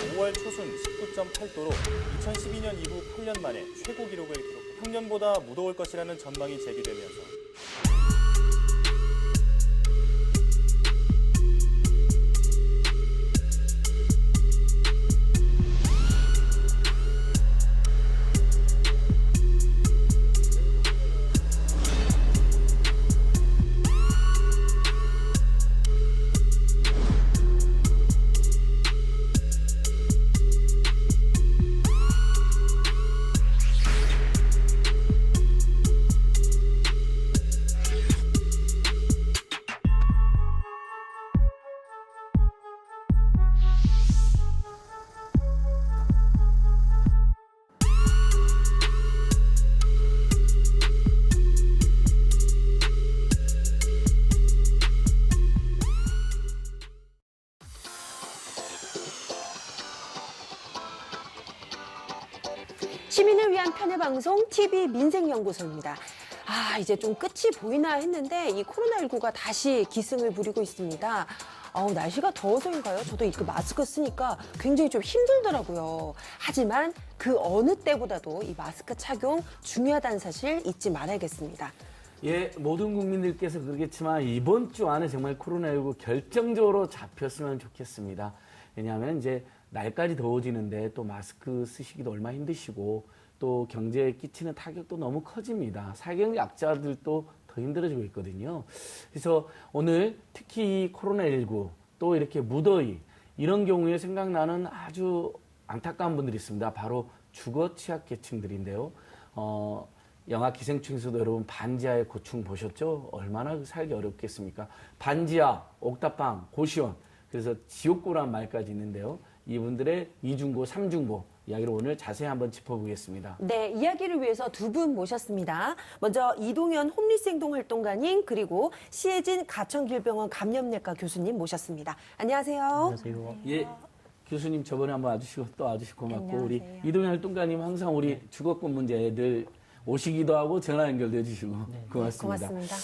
5월 초순 19.8도로 2012년 이후 8년 만에 최고 기록을 기록. 평년보다 무더울 것이라는 전망이 제기되면서 시민을 위한 편의 방송 TV 민생연구소입니다. 이제 좀 끝이 보이나 했는데 이 코로나19가 다시 기승을 부리고 있습니다. 날씨가 더워서인가요? 저도 이 마스크 쓰니까 굉장히 좀 힘들더라고요. 하지만 그 어느 때보다도 이 마스크 착용 중요하다는 사실 잊지 말아야겠습니다. 예, 모든 국민들께서 그러겠지만 이번 주 안에 정말 코로나19 결정적으로 잡혔으면 좋겠습니다. 왜냐하면 이제 날까지 더워지는데 또 마스크 쓰시기도 얼마나 힘드시고 또 경제에 끼치는 타격도 너무 커집니다. 사경약자들도 더 힘들어지고 있거든요. 그래서 오늘 특히 코로나19 또 이렇게 무더위 이런 경우에 생각나는 아주 안타까운 분들이 있습니다. 바로 주거 취약계층들인데요. 영화 기생충에서도 여러분 반지하의 고충 보셨죠? 얼마나 살기 어렵겠습니까? 반지하, 옥탑방, 고시원 그래서 지옥고란 말까지 있는데요. 이분들의 이중고, 삼중고 이야기를 오늘 자세히 한번 짚어보겠습니다. 네, 이야기를 위해서 두 분 모셨습니다. 먼저 이동현 홈리스행동활동가님 그리고 시혜진 가천길병원 감염내과 교수님 모셨습니다. 안녕하세요. 안녕하세요. 예, 교수님 저번에 한번 와주시고 또 와주시고 고맙고 안녕하세요. 우리 이동현 활동가님 항상 우리 주거권 문제에 늘 오시기도 하고 전화 연결도 해주시고 고맙습니다. 고맙습니다.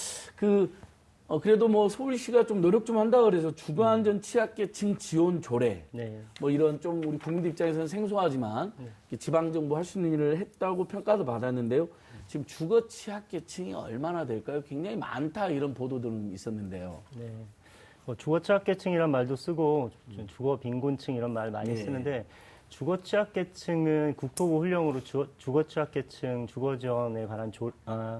그래도 뭐 서울시가 좀 노력 좀 한다 그래서 주거안전 취약계층 지원 조례 네. 뭐 이런 좀 우리 국민들 입장에서는 생소하지만 지방정부 할 수 있는 일을 했다고 평가도 받았는데요. 지금 주거 취약계층이 얼마나 될까요? 굉장히 많다 이런 보도들은 있었는데요. 네. 주거 취약계층이란 말도 쓰고 주거 빈곤층 이런 말 많이 네. 쓰는데 주거 취약계층은 국토부 훈령으로 주거 취약계층 주거 지원에 관한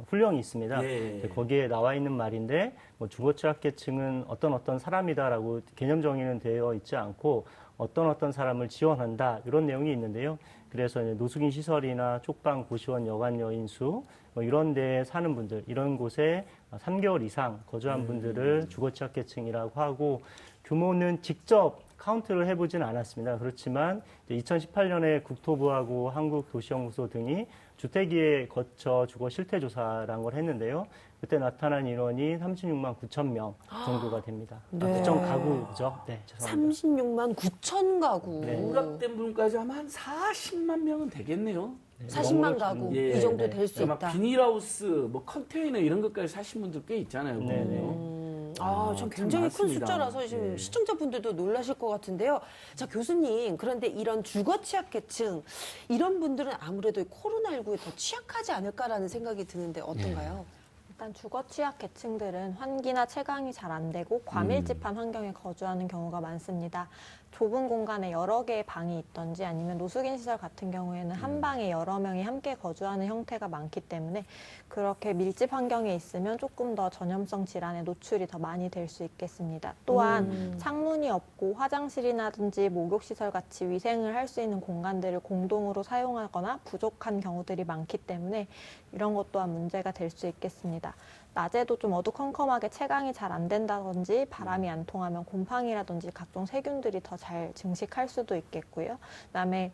훈령이 있습니다. 네. 거기에 나와 있는 말인데 주거 취약계층은 어떤 사람이다라고 개념 정의는 되어 있지 않고 어떤 사람을 지원한다 이런 내용이 있는데요. 그래서 이제 노숙인 시설이나 쪽방, 고시원, 여관 여인수 이런 데에 사는 분들 이런 곳에 3개월 이상 거주한 분들을 주거 취약계층이라고 하고 규모는 직접 카운트를 해보진 않았습니다. 그렇지만 2018년에 국토부하고 한국도시연구소 등이 주택위에 거쳐 주거 실태조사라는 걸 했는데요. 그때 나타난 인원이 36만 9천 명 정도가 됩니다. 네. 9천 가구죠. 네, 죄송합니다. 36만 9천 가구. 네. 공각된 분까지 하면 한 40만 명은 되겠네요. 40만 가구 예. 이 정도 네. 될 수 막 있다. 비닐하우스, 뭐 컨테이너 이런 것까지 사신 분들 꽤 있잖아요. 네, 네. 보면요. 전 참 굉장히 큰 많습니다. 숫자라서 지금 예. 시청자분들도 놀라실 것 같은데요. 자, 교수님, 그런데 이런 주거 취약계층, 이런 분들은 아무래도 코로나19에 더 취약하지 않을까라는 생각이 드는데 어떤가요? 일단 주거 취약 계층들은 환기나 채광이 잘 안 되고 과밀집한 환경에 거주하는 경우가 많습니다. 좁은 공간에 여러 개의 방이 있던지 아니면 노숙인 시설 같은 경우에는 한 방에 여러 명이 함께 거주하는 형태가 많기 때문에 그렇게 밀집 환경에 있으면 조금 더 전염성 질환에 노출이 더 많이 될 수 있겠습니다. 또한 창문이 없고 화장실이라든지 목욕시설 같이 위생을 할 수 있는 공간들을 공동으로 사용하거나 부족한 경우들이 많기 때문에 이런 것 또한 문제가 될 수 있겠습니다. 낮에도 좀 어두컴컴하게 채광이 잘 안 된다든지 바람이 안 통하면 곰팡이라든지 각종 세균들이 더 잘 증식할 수도 있겠고요. 그다음에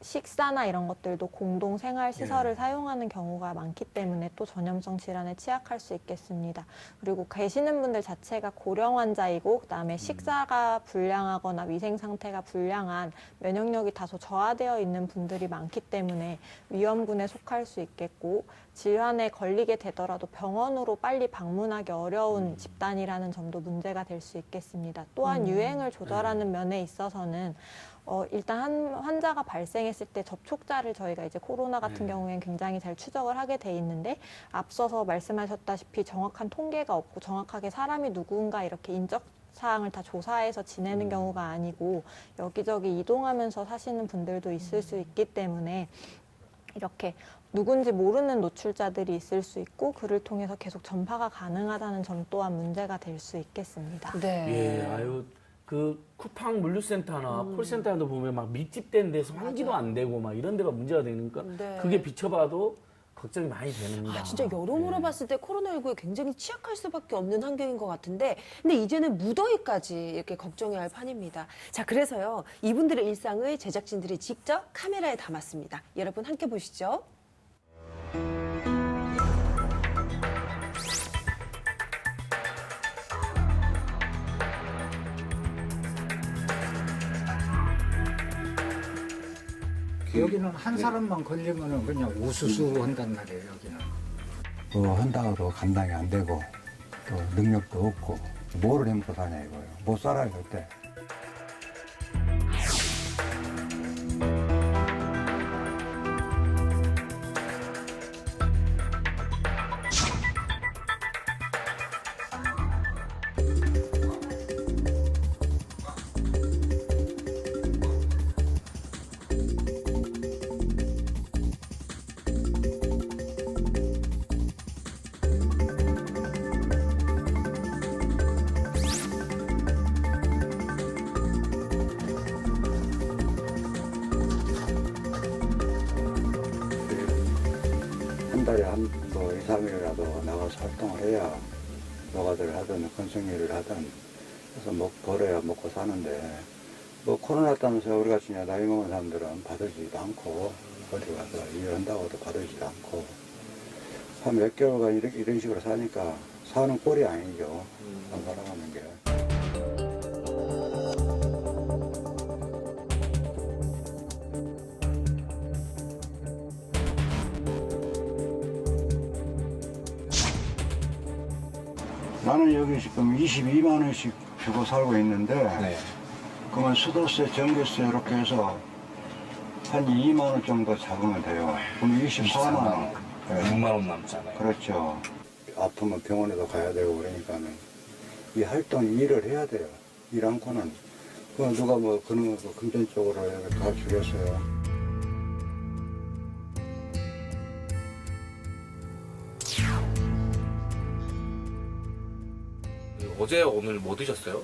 식사나 이런 것들도 공동 생활 시설을 사용하는 경우가 많기 때문에 또 전염성 질환에 취약할 수 있겠습니다. 그리고 계시는 분들 자체가 고령 환자이고 그다음에 식사가 불량하거나 위생 상태가 불량한 면역력이 다소 저하되어 있는 분들이 많기 때문에 위험군에 속할 수 있겠고 질환에 걸리게 되더라도 병원으로 빨리 방문하기 어려운 집단이라는 점도 문제가 될 수 있겠습니다. 또한 유행을 조절하는 면에 있어서는 일단 한 환자가 발생했을 때 접촉자를 저희가 이제 코로나 같은 네. 경우에는 굉장히 잘 추적을 하게 돼 있는데 앞서서 말씀하셨다시피 정확한 통계가 없고 정확하게 사람이 누군가 이렇게 인적 사항을 다 조사해서 지내는 경우가 아니고 여기저기 이동하면서 사시는 분들도 있을 수 있기 때문에 이렇게 누군지 모르는 노출자들이 있을 수 있고 그를 통해서 계속 전파가 가능하다는 점 또한 문제가 될 수 있겠습니다. 네. 예, 아유, 그 쿠팡 물류센터나 콜센터도 보면 막 밀집된 데서 환기도 안 되고 막 이런 데가 문제가 되니까 네. 그게 비춰봐도 걱정이 많이 됩니다. 아, 진짜 여러모로 예. 봤을 때 코로나19에 굉장히 취약할 수밖에 없는 환경인 것 같은데, 근데 이제는 무더위까지 이렇게 걱정해야 할 판입니다. 자, 그래서요, 이분들의 일상을 제작진들이 직접 카메라에 담았습니다. 여러분 함께 보시죠. 여기는 한 사람만 걸리면은 그냥 우수수 한단 말이에요, 여기는. 한다고도 감당이 안 되고 또 능력도 없고 뭐를 해먹고 사냐 이거예요. 못 살아요 그때. 한 달에 뭐 2, 3일이라도 나가서 활동을 해야 노가다를 하든 건성일을 하든 해서 벌어야 먹고 사는데 뭐 코로나 때문에 우리 같이 나이 먹은 사람들은 받으지도 않고 어디 가서 일한다고도 받으지도 않고 한 몇 개월간 이런 식으로 사니까 사는 꼴이 아니죠. 살아가는 게. 나는 여기 지금 22만 원씩 주고 살고 있는데 그러면 수도세, 전기세 이렇게 해서 한 2만 원 정도 잡으면 돼요. 그럼 24만 원. 6만 원 남잖아요. 그렇죠. 아프면 병원에도 가야 되고 그러니까는 이 활동 일을 해야 돼요. 일 않고는 그 누가 뭐 그런 거 금전적으로 이렇게 다 주겠어요. 어제 오늘 뭐 드셨어요?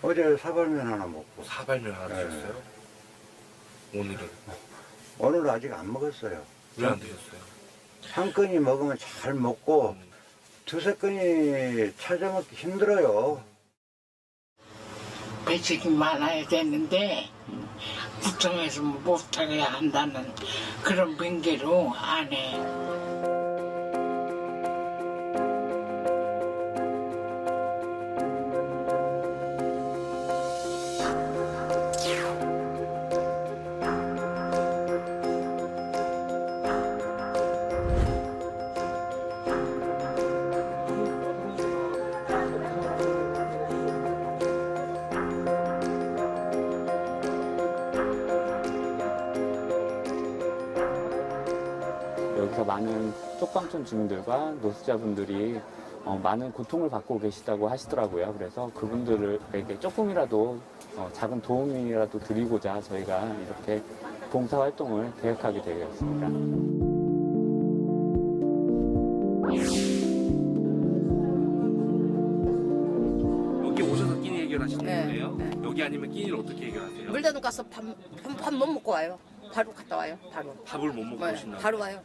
어제 사발면 하나 먹고 사발면 하나 네. 드셨어요? 오늘은 오늘 아직 안 먹었어요. 왜 안 드셨어요? 한 건이 먹으면 잘 먹고 두세 건이 찾아 먹기 힘들어요. 배식이 많아야 되는데 구청에서 못하게 한다는 그런 핑계로 안 해. 여기서 많은 쪽방촌 주민들과 노숙자분들이 많은 고통을 받고 계시다고 하시더라고요. 그래서 그분들에게 조금이라도 작은 도움이라도 드리고자 저희가 이렇게 봉사활동을 계획하게 되었습니다. 여기 오셔서 끼니 해결하시는 네, 거예요? 네. 여기 아니면 끼니를 어떻게 해결하세요? 물대도 가서 밥 못 먹고 와요. 바로 갔다 와요. 바로. 밥을 못 먹고 네, 오신다고? 바로 와요.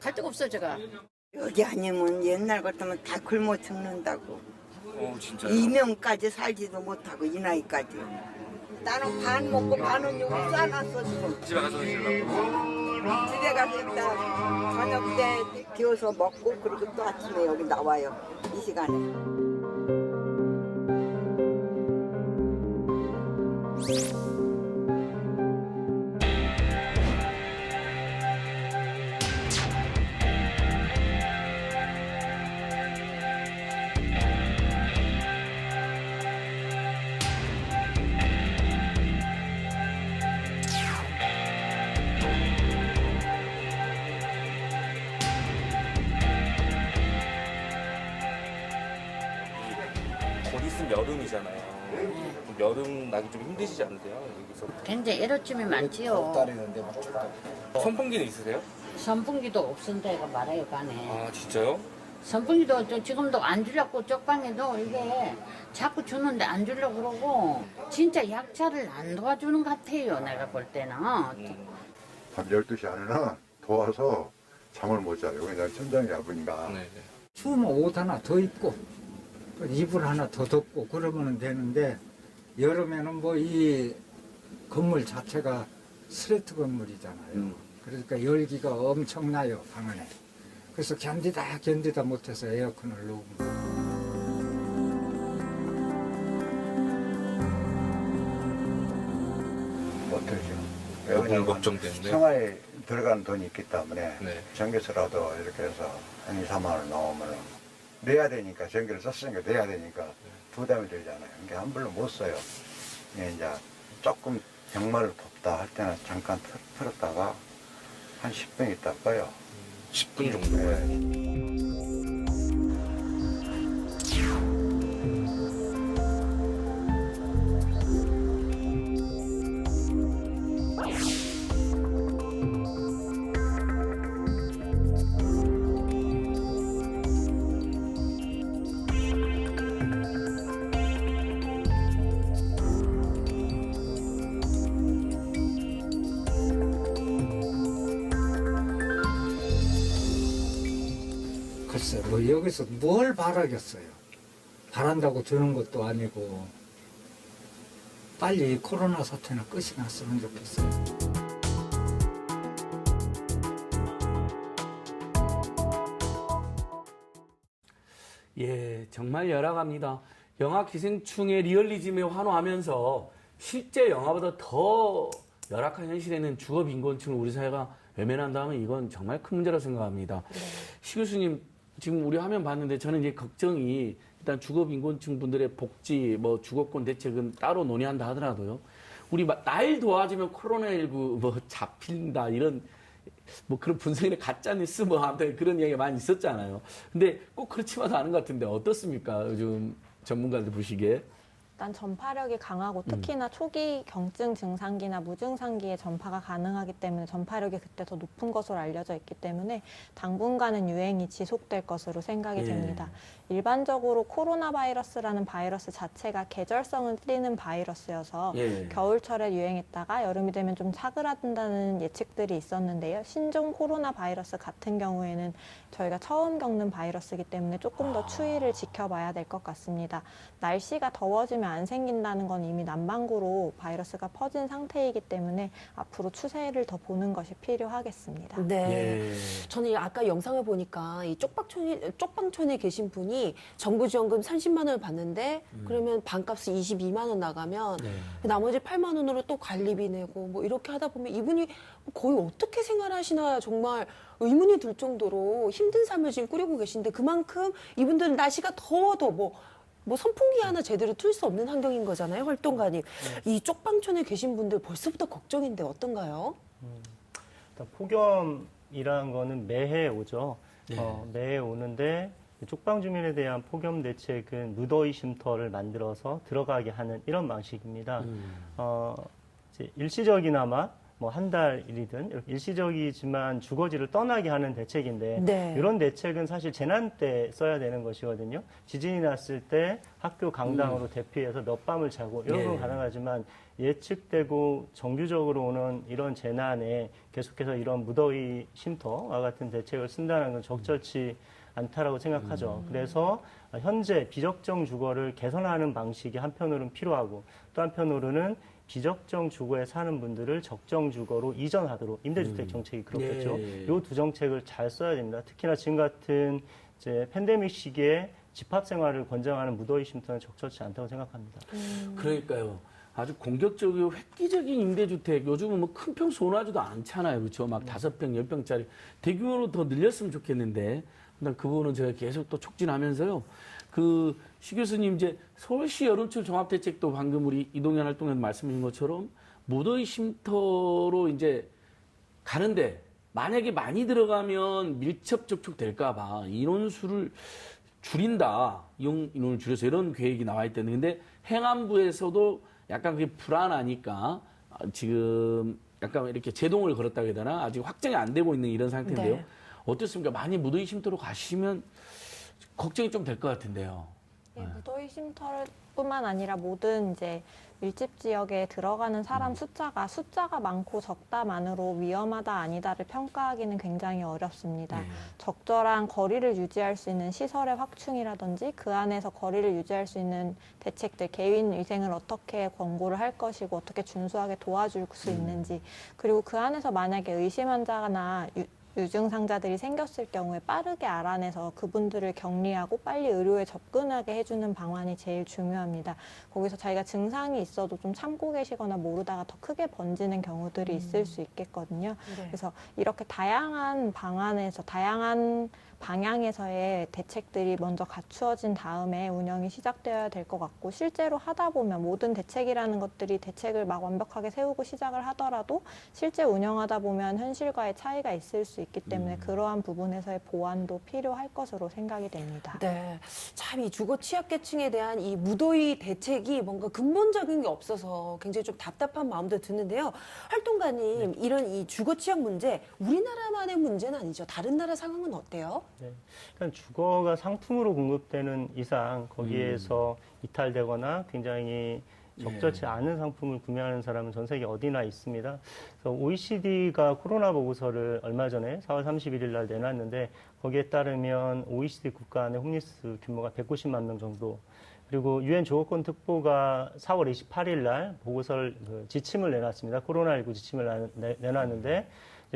갈 데가 없어요, 제가. 여기 아니면 옛날 같으면 다 굶어 죽는다고. 진짜요? 이명까지 살지도 못하고 이 나이까지. 나는 반 먹고 반은 여기 싸놨어 지금. 집에 가서 드시려고? 집에 가서 일단 저녁 때 비워서 먹고 그리고 또 아침에 여기 나와요. 이 시간에. 힘드시지 않으세요? 여기서 굉장히 애로점이 많지요. 선풍기는 있으세요? 선풍기도 없은 데가 말아요, 가네. 아 진짜요? 선풍기도 지금도 안 주려고 쪽방에도 이게 자꾸 주는데 안 주려고 그러고 진짜 약자를 안 도와주는 것 같아요, 내가 볼 때는. 밤 12시 안에는 더워서 잠을 못 자요. 왜냐면 천장이 얇으니까. 네. 추우면 옷 하나 더 입고 이불 하나 더 덮고 그러면 되는데 여름에는 뭐 이 건물 자체가 스레트 건물이잖아요. 그러니까 열기가 엄청나요, 방 안에. 그래서 견디다 못해서 에어컨을 놓은 거예요. 어떻게 너무 걱정 때문에. 생활에 들어가는 돈이 있기 때문에 네. 전기세라도 이렇게 해서 한 2, 3만 원 나오면 내야 되니까 전기를 썼으니까 내야 되니까 부담이 되잖아요. 그러니까 함부로 못 써요. 이제 조금 정말 덥다 할 때는 잠깐 틀었다가 한 10분 있다 꺼요. 10분 정도. 글쎄, 뭐 여기서 뭘 바라겠어요. 바란다고 되는 것도 아니고 빨리 이 코로나 사태는 끝이 났으면 좋겠어요. 예, 정말 열악합니다. 영화 기생충의 리얼리즘에 환호하면서 실제 영화보다 더 열악한 현실에는 주거 빈곤층을 우리 사회가 외면한다면 이건 정말 큰 문제라고 생각합니다. 시 교수님, 지금 우리 화면 봤는데 저는 이제 걱정이 일단 주거 빈곤층 분들의 복지, 뭐 주거권 대책은 따로 논의한다 하더라도요. 우리 날 도와주면 코로나19 뭐 잡힌다 이런 뭐 그런 분석이나 가짜뉴스 뭐 아무튼 그런 이야기가 많이 있었잖아요. 근데 꼭 그렇지만도 않은 것 같은데 어떻습니까? 요즘 전문가들 보시기에. 일단 전파력이 강하고 특히나 초기 경증 증상기나 무증상기에 전파가 가능하기 때문에 전파력이 그때 더 높은 것으로 알려져 있기 때문에 당분간은 유행이 지속될 것으로 생각이 됩니다. 일반적으로 코로나 바이러스라는 바이러스 자체가 계절성을 띠는 바이러스여서 겨울철에 유행했다가 여름이 되면 좀 사그라든다는 예측들이 있었는데요. 신종 코로나 바이러스 같은 경우에는 저희가 처음 겪는 바이러스이기 때문에 조금 더 추이를 지켜봐야 될 것 같습니다. 날씨가 더워지면 안 생긴다는 건 이미 남반구로 바이러스가 퍼진 상태이기 때문에 앞으로 추세를 더 보는 것이 필요하겠습니다. 네. 저는 아까 영상을 보니까 이 쪽방촌에 계신 분이 정부 지원금 30만 원을 받는데 그러면 반값이 22만 원 나가면 나머지 8만 원으로 또 관리비 내고 뭐 이렇게 하다 보면 이분이 거의 어떻게 생활하시나 정말 의문이 들 정도로 힘든 삶을 지금 꾸리고 계신데 그만큼 이분들은 날씨가 더워도 뭐 선풍기 하나 제대로 틀 수 없는 환경인 거잖아요, 활동가님. 이 쪽방촌에 계신 분들 벌써부터 걱정인데 어떤가요? 일단 폭염이라는 거는 매해 오죠. 매해 오는데 쪽방 주민에 대한 폭염 대책은 무더위 쉼터를 만들어서 들어가게 하는 이런 방식입니다. 이제 일시적이나마 뭐 한 달이든 이렇게 일시적이지만 주거지를 떠나게 하는 대책인데 이런 대책은 사실 재난 때 써야 되는 것이거든요. 지진이 났을 때 학교 강당으로 대피해서 몇 밤을 자고 이런 건 가능하지만 예측되고 정규적으로 오는 이런 재난에 계속해서 이런 무더위 쉼터와 같은 대책을 쓴다는 건 적절치 않다라고 생각하죠. 그래서 현재 비적정 주거를 개선하는 방식이 한편으로는 필요하고 또 한편으로는 비적정 주거에 사는 분들을 적정 주거로 이전하도록 임대주택 정책이 그렇겠죠. 이 두 정책을 잘 써야 됩니다. 특히나 지금 같은 이제 팬데믹 시기에 집합 생활을 권장하는 무더위 쉼터는 적절치 않다고 생각합니다. 그러니까요. 아주 공격적이고 획기적인 임대주택 요즘은 뭐 큰 평 소원하지도 않잖아요. 그렇죠? 막 5평, 10평짜리 대규모로 더 늘렸으면 좋겠는데 일단 그 부분은 제가 계속 또 촉진하면서요. 시 교수님 이제 서울시 여름철 종합대책도 방금 우리 이동현 활동에서 말씀하신 것처럼 무더위 쉼터로 이제 가는데 만약에 많이 들어가면 밀접 접촉 될까봐 인원수를 줄인다. 인원을 줄여서 이런 계획이 나와 있다는데 근데 행안부에서도 약간 그게 불안하니까 지금 약간 이렇게 제동을 걸었다고 해야 되나? 아직 확정이 안 되고 있는 이런 상태인데요. 네. 어떻습니까? 많이 무더위 쉼터로 가시면 걱정이 좀 될 것 같은데요. 예, 무더위 쉼터뿐만 아니라 모든 이제 밀집 지역에 들어가는 사람 숫자가 많고 적다만으로 위험하다 아니다를 평가하기는 굉장히 어렵습니다. 적절한 거리를 유지할 수 있는 시설의 확충이라든지 그 안에서 거리를 유지할 수 있는 대책들, 개인 위생을 어떻게 권고를 할 것이고 어떻게 준수하게 도와줄 수 있는지, 그리고 그 안에서 만약에 의심 환자나 유증상자들이 생겼을 경우에 빠르게 알아내서 그분들을 격리하고 빨리 의료에 접근하게 해주는 방안이 제일 중요합니다. 거기서 자기가 증상이 있어도 좀 참고 계시거나 모르다가 더 크게 번지는 경우들이 있을 수 있겠거든요. 네. 그래서 이렇게 다양한 방안에서 다양한 방향에서의 대책들이 먼저 갖추어진 다음에 운영이 시작되어야 될 것 같고, 실제로 하다 보면 모든 대책이라는 것들이 대책을 막 완벽하게 세우고 시작을 하더라도 실제 운영하다 보면 현실과의 차이가 있을 수 있기 때문에 그러한 부분에서의 보완도 필요할 것으로 생각이 됩니다. 네, 참 이 주거 취약계층에 대한 이 무더위 대책이 뭔가 근본적인 게 없어서 굉장히 좀 답답한 마음도 드는데요. 활동가님, 이런 이 주거 취약 문제 우리나라만의 문제는 아니죠. 다른 나라 상황은 어때요? 네. 그러니까 주거가 상품으로 공급되는 이상 거기에서 이탈되거나 굉장히 적절치 않은 상품을 구매하는 사람은 전 세계 어디나 있습니다. 그래서 OECD가 코로나 보고서를 얼마 전에 4월 31일 날 내놨는데, 거기에 따르면 OECD 국가 안의 홈리스 규모가 190만 명 정도, 그리고 유엔 주거권 특보가 4월 28일 날 보고서를 지침을 내놨습니다. 코로나19 지침을 내놨는데,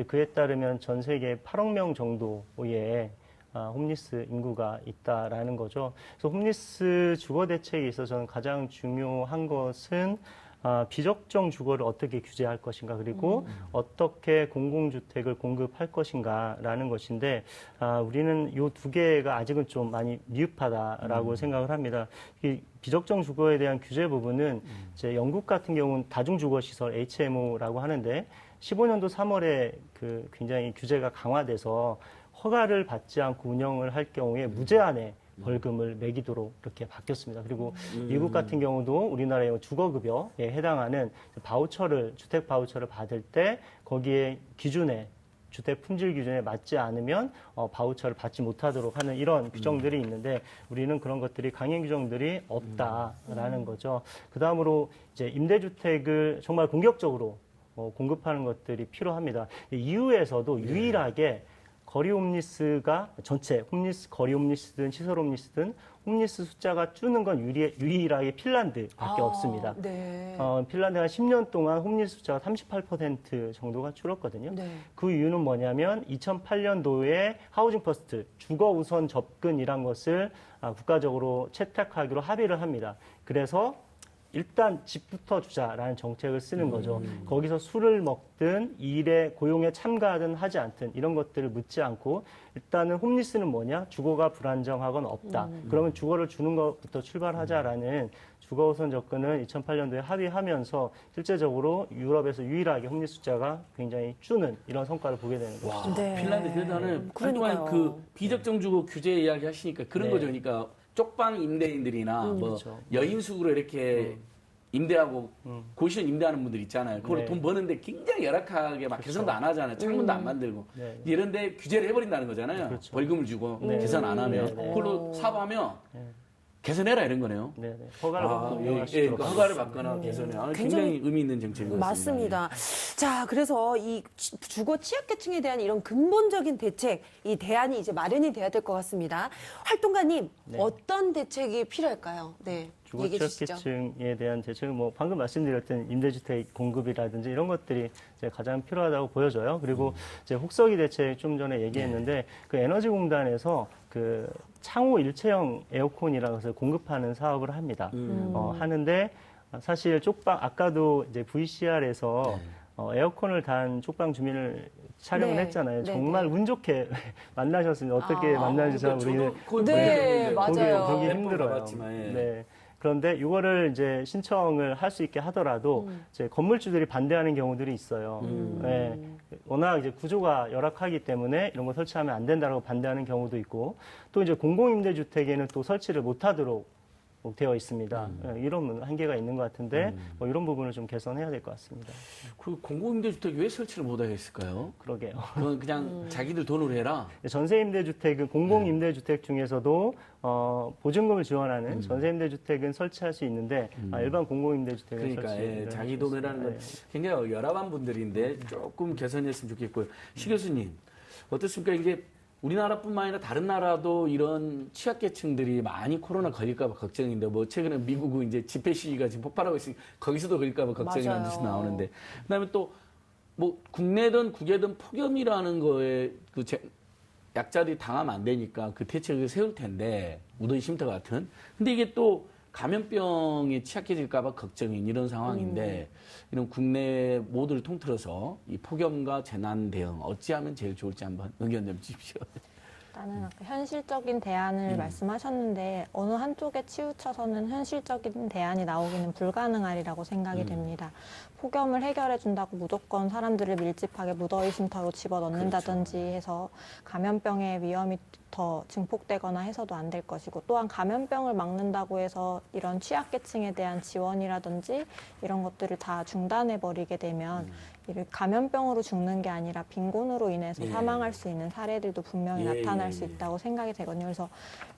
그에 따르면 전 세계 8억 명 정도의 홈리스 인구가 있다라는 거죠. 그래서 홈리스 주거 대책에 있어서 저는 가장 중요한 것은 비적정 주거를 어떻게 규제할 것인가, 그리고 어떻게 공공주택을 공급할 것인가라는 것인데, 우리는 이 두 개가 아직은 좀 많이 미흡하다라고 생각을 합니다. 이 비적정 주거에 대한 규제 부분은 이제 영국 같은 경우는 다중주거시설 HMO라고 하는데 15년도 3월에 그 굉장히 규제가 강화돼서 허가를 받지 않고 운영을 할 경우에 무제한의 벌금을 매기도록 이렇게 바뀌었습니다. 그리고 미국 같은 경우도 우리나라의 주거급여에 해당하는 주택 바우처를 받을 때 거기에 기준에, 주택 품질 기준에 맞지 않으면 바우처를 받지 못하도록 하는 이런 규정들이 있는데, 우리는 그런 것들이 강행 규정들이 없다라는 거죠. 그 다음으로 이제 임대주택을 정말 공격적으로 공급하는 것들이 필요합니다. EU에서도 유일하게 거리 홈리스가 전체 거리 홈리스든 시설 홈리스든 홈리스 숫자가 줄는 건 유일하게 핀란드밖에 없습니다. 네. 핀란드가 10년 동안 홈리스 숫자가 38% 정도가 줄었거든요. 네. 그 이유는 뭐냐면 2008년도에 하우징 퍼스트, 주거 우선 접근이란 것을 국가적으로 채택하기로 합의를 합니다. 그래서 일단 집부터 주자라는 정책을 쓰는 거죠. 거기서 술을 먹든 일에 고용에 참가하든 하지 않든 이런 것들을 묻지 않고 일단은 홈리스는 뭐냐? 주거가 불안정하건 없다. 그러면 주거를 주는 것부터 출발하자라는 주거 우선 접근을 2008년도에 합의하면서 실제적으로 유럽에서 유일하게 홈리스 숫자가 굉장히 주는 이런 성과를 보게 되는 거죠. 와, 네. 핀란드 그러다는 그러니까요. 그 비적정 주거 규제 이야기 하시니까 그런 거죠. 그러니까 쪽방 임대인들이나 뭐 그렇죠. 여인숙으로 이렇게 임대하고 고시원 임대하는 분들 있잖아요. 그걸 네. 돈 버는데 굉장히 열악하게 막 개선도 안 하잖아요. 창문도 안 만들고. 네. 이런데 규제를 해버린다는 거잖아요. 그렇죠. 벌금을 주고 개선 안 하면. 네. 그걸로 사업하면 개선해라 이런 거네요. 네. 허가를 받고 그 허가를 받거나 개선해. 굉장히 의미 있는 정책인 것 같습니다. 맞습니다. 자, 그래서 이 주거 취약계층에 대한 이런 근본적인 대책, 이 대안이 이제 마련이 돼야 될 것 같습니다. 활동가님, 어떤 대책이 필요할까요? 네, 주거 얘기해 주시죠. 취약계층에 대한 대책은 뭐 방금 말씀드렸던 임대주택 공급이라든지 이런 것들이 이제 가장 필요하다고 보여져요. 그리고 이제 혹서기 대책 좀 전에 얘기했는데 그 에너지공단에서 그 창호 일체형 에어컨이라는 것을 공급하는 사업을 합니다. 하는데 사실 쪽방 아까도 이제 VCR에서 에어컨을 단 쪽방 주민을 촬영을 네. 했잖아요. 네, 정말 운 좋게 만나셨으니 어떻게 만나는지 잘 모르겠는데 네, 맞아요. 보기 힘들어요. 네. 그런데 이거를 이제 신청을 할 수 있게 하더라도 이제 건물주들이 반대하는 경우들이 있어요. 네. 워낙 이제 구조가 열악하기 때문에 이런 거 설치하면 안 된다라고 반대하는 경우도 있고, 또 이제 공공임대주택에는 또 설치를 못하도록 되어 있습니다. 이런 한계가 있는 것 같은데 뭐 이런 부분을 좀 개선해야 될 것 같습니다. 그 공공임대주택 왜 설치를 못 하겠을까요? 그러게요. 그건 그냥 자기들 돈으로 해라. 전세임대주택은 공공임대주택 중에서도 보증금을 지원하는 전세임대주택은 설치할 수 있는데 일반 공공임대주택은 그러니까 설치를 자기 돈이라는 건 굉장히 열악한 분들인데 조금 개선했으면 좋겠고요. 시 교수님 어떻습니까? 이게 우리나라뿐만 아니라 다른 나라도 이런 취약계층들이 많이 코로나 걸릴까봐 걱정인데 뭐 최근에 미국은 이제 집회 시위가 지금 폭발하고 있으니 거기서도 걸릴까봐 걱정이라는 듯이 나오는데 그다음에 또 뭐 국내든 국외든 폭염이라는 거에 그 약자들이 당하면 안 되니까 그 대책을 세울 텐데 무더위 쉼터 같은 근데 이게 또 감염병에 취약해질까봐 걱정인 이런 상황인데 이런 국내 모두를 통틀어서 이 폭염과 재난 대응 어찌하면 제일 좋을지 한번 의견 좀 주십시오. 일단은 아까 현실적인 대안을 말씀하셨는데 어느 한쪽에 치우쳐서는 현실적인 대안이 나오기는 불가능하리라고 생각이 됩니다. 폭염을 해결해 준다고 무조건 사람들을 밀집하게 무더위 쉼터로 집어넣는다든지 해서 감염병의 위험이 더 증폭되거나 해서도 안 될 것이고 또한 감염병을 막는다고 해서 이런 취약계층에 대한 지원이라든지 이런 것들을 다 중단해버리게 되면 감염병으로 죽는 게 아니라 빈곤으로 인해서 사망할 수 있는 사례들도 분명히 나타날 수 있다고 생각이 되거든요. 그래서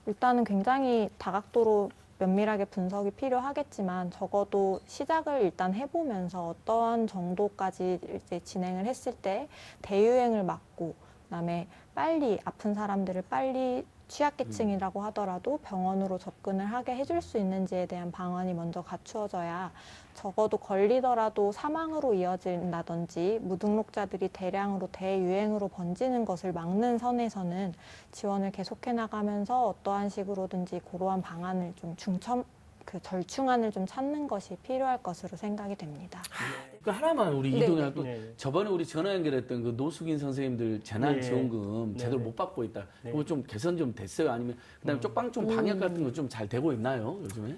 일단은 굉장히 다각도로 면밀하게 분석이 필요하겠지만 적어도 시작을 일단 해보면서 어떠한 정도까지 이제 진행을 했을 때 대유행을 막고 그다음에 빨리 아픈 사람들을 빨리 취약계층이라고 하더라도 병원으로 접근을 하게 해줄 수 있는지에 대한 방안이 먼저 갖추어져야 적어도 걸리더라도 사망으로 이어진다든지 무등록자들이 대량으로 대유행으로 번지는 것을 막는 선에서는 지원을 계속해 나가면서 어떠한 식으로든지 그러한 방안을 좀 절충안을 좀 찾는 것이 필요할 것으로 생각이 됩니다. 그 하나만 우리 이동현 또 저번에 우리 전화 연결했던 그 노숙인 선생님들 재난지원금 제대로 못 받고 있다. 그거 좀 개선 좀 됐어요? 아니면 그다음에 쪽방촌 방역 같은 거 좀 잘 되고 있나요? 요즘에?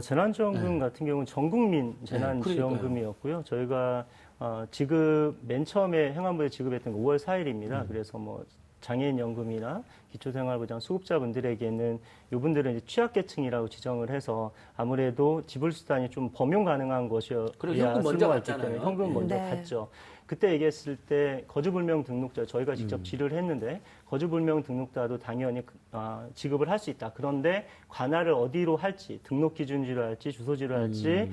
재난지원금 같은 경우는 전국민 재난지원금이었고요. 저희가 맨 처음에 행안부에 지급했던 게 5월 4일입니다. 그래서 뭐 장애인연금이나 기초생활보장 수급자분들에게는 이분들은 이제 취약계층이라고 지정을 해서 아무래도 지불수단이 좀 범용 가능한 것이어야 현금 먼저 갔잖아요. 현금 먼저 갔죠. 그때 얘기했을 때 거주불명 등록자 저희가 직접 질의를 했는데 거주불명 등록자도 당연히 지급을 할 수 있다. 그런데 관할을 어디로 할지 등록기준지로 할지 주소지로 할지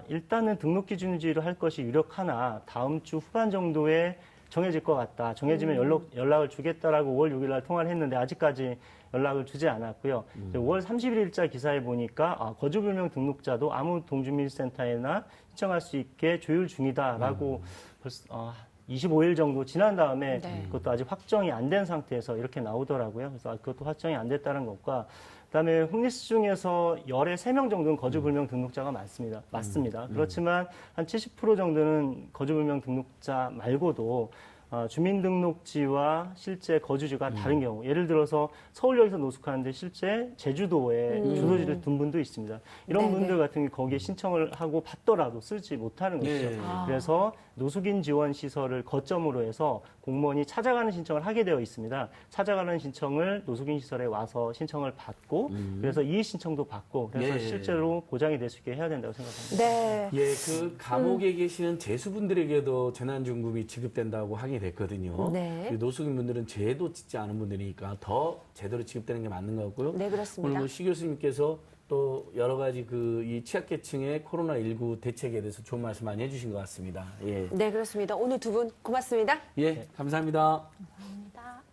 일단은 등록기준지로 할 것이 유력하나 다음 주 후반 정도에 정해질 것 같다. 정해지면 연락을 주겠다라고 5월 6일 날 통화를 했는데 아직까지 연락을 주지 않았고요. 5월 31일자 기사에 보니까 거주불명 등록자도 아무 동주민센터에나 신청할 수 있게 조율 중이다라고 벌써 25일 정도 지난 다음에 그것도 아직 확정이 안 된 상태에서 이렇게 나오더라고요. 그래서 그것도 확정이 안 됐다는 것과 그다음에 홈리스 중에서 열에 3명 정도는 거주불명 등록자가 맞습니다. 그렇지만 한 70% 정도는 거주불명 등록자 말고도 주민등록지와 실제 거주지가 다른 경우, 예를 들어서 서울역에서 노숙하는데 실제 제주도에 주소지를 둔 분도 있습니다. 이런 분들 같은 경우 거기에 신청을 하고 받더라도 쓰지 못하는 것이죠. 그래서 노숙인 지원 시설을 거점으로 해서 공무원이 찾아가는 신청을 하게 되어 있습니다. 찾아가는 신청을 노숙인 시설에 와서 신청을 받고 그래서 이의 신청도 받고 그래서 실제로 보장이 될 수 있게 해야 된다고 생각합니다. 그 감옥에 계시는 재수분들에게도 재난지원금이 지급된다고 하게 됐거든요. 노숙인분들은 죄도 짓지 않은 분들이니까 더 제대로 지급되는 게 맞는 것 같고요. 네, 그렇습니다. 오늘 시 교수님께서 또 여러 가지 이 취약계층의 코로나19 대책에 대해서 좋은 말씀 많이 해주신 것 같습니다. 네, 그렇습니다. 오늘 두 분 고맙습니다. 감사합니다. 감사합니다.